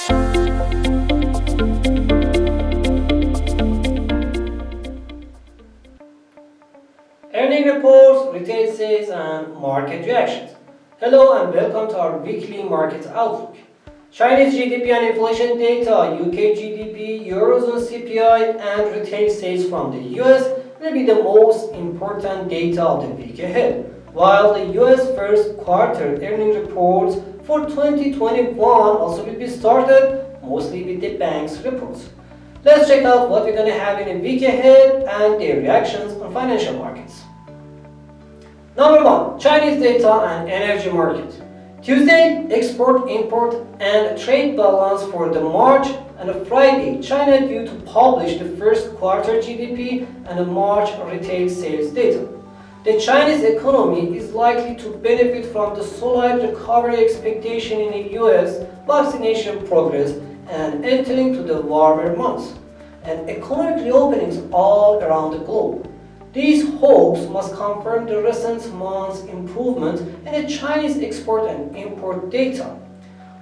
Earning reports, retail sales, and market reactions. Hello and welcome to our weekly market outlook. Chinese GDP and inflation data, UK GDP, eurozone CPI, and retail sales from the US will be the most important data of the week ahead, while the US first quarter earning reports for 2021 also will be started, mostly with the banks' reports. Let's check out what we're going to have in a week ahead and their reactions on financial markets. Number 1. Chinese data and energy market. Tuesday, export-import and trade balance for the March, and Friday, China due to publish the first quarter GDP and the March retail sales data. The Chinese economy is likely to benefit from the solid recovery expectation in the US, vaccination progress, and entering to the warmer months, and economic reopenings all around the globe. These hopes must confirm the recent months' improvement in the Chinese export and import data,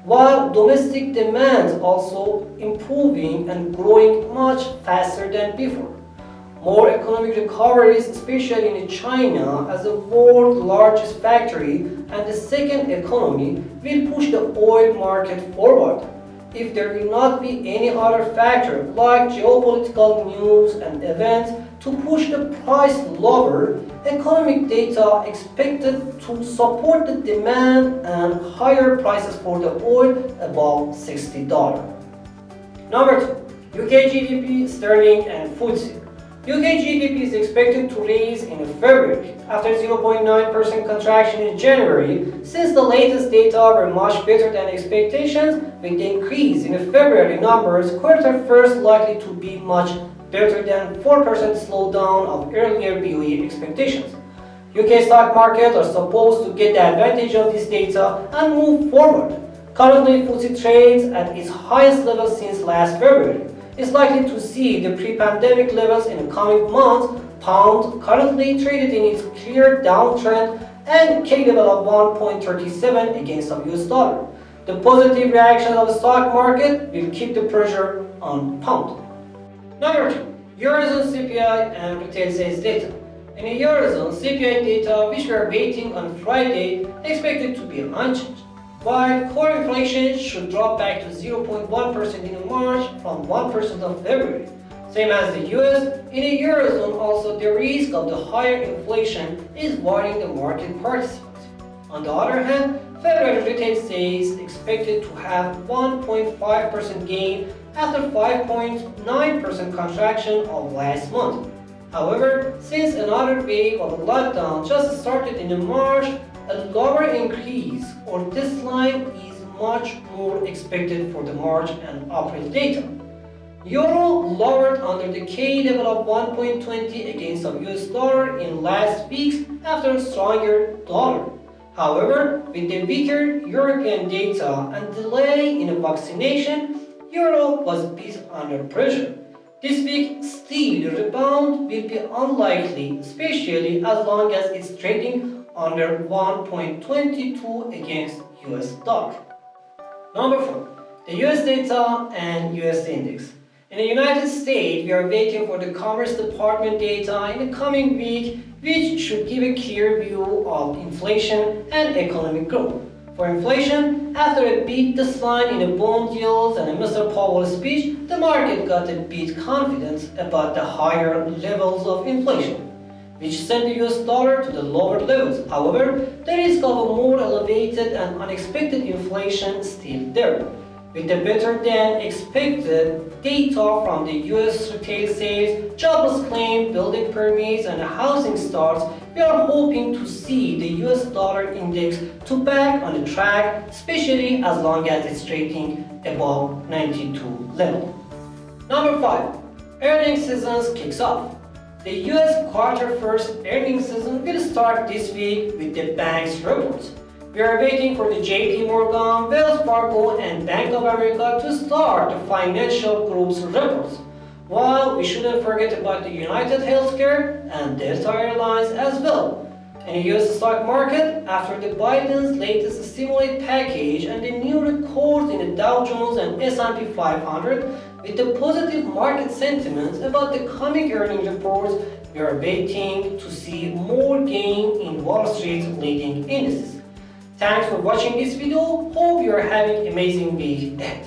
while domestic demand also improving and growing much faster than before. More economic recoveries, especially in China as the world's largest factory and the second economy, will push the oil market forward. If there will not be any other factor like geopolitical news and events to push the price lower, economic data expected to support the demand and higher prices for the oil above $60. Number 2. UK GDP, sterling, and FTSE. UK GDP is expected to rise in February after 0.9% contraction in January, since the latest data were much better than expectations. With the increase in February numbers, quarter first likely to be much better than 4% slowdown of earlier BOE expectations. UK stock market are supposed to get the advantage of this data and move forward. Currently, FTSE trades at its highest level since last February. Is likely to see the pre-pandemic levels in the coming months. Pound currently traded in its clear downtrend and key level of 1.37 against the US dollar. The positive reaction of the stock market will keep the pressure on pound. Number 2. Eurozone CPI and retail sales data. In the Eurozone, CPI data, which we are waiting on Friday, expected to be unchanged, while core inflation should drop back to 0.1% in March from 1% of February. Same as the US, in the Eurozone also the risk of the higher inflation is worrying the market participants. On the other hand, February retail sales expected to have 1.5% gain after 5.9% contraction of last month. However, since another wave of lockdown just started in March, a lower increase or decline is much more expected for the March and April data. Euro lowered under the key level of 1.20 against the US dollar in last weeks after a stronger dollar. However, with the weaker European data and delay in vaccination, Euro was a bit under pressure. This week, still rebound will be unlikely, especially as long as it's trading under 1.22 against US dollar. Number 4. The US data and US index. In the United States, we are waiting for the Commerce Department data in the coming week, which should give a clear view of inflation and economic growth. For inflation, after a big decline in the bond yields and Mr. Powell's speech, the market got a bit confident about the higher levels of inflation, which sent the US dollar to the lower levels. However, the risk of a more elevated and unexpected inflation is still there. With the better than expected data from the US retail sales, jobless claim, building permits, and housing starts, we are hoping to see the US dollar index to back on the track, especially as long as it's trading above 92 level. Number 5. Earnings season kicks off. The US quarter first earnings season will start this week with the banks' reports. We are waiting for the JP Morgan, Wells Fargo, and Bank of America to start the financial group's reports, while we shouldn't forget about the United Healthcare and Delta Airlines as well. In the US stock market, after the Biden's latest stimulus package and the new records in the Dow Jones and S&P 500, with the positive market sentiments about the coming earnings reports, we are waiting to see more gain in Wall Street's leading indices. Thanks for watching this video. Hope you are having an amazing week ahead.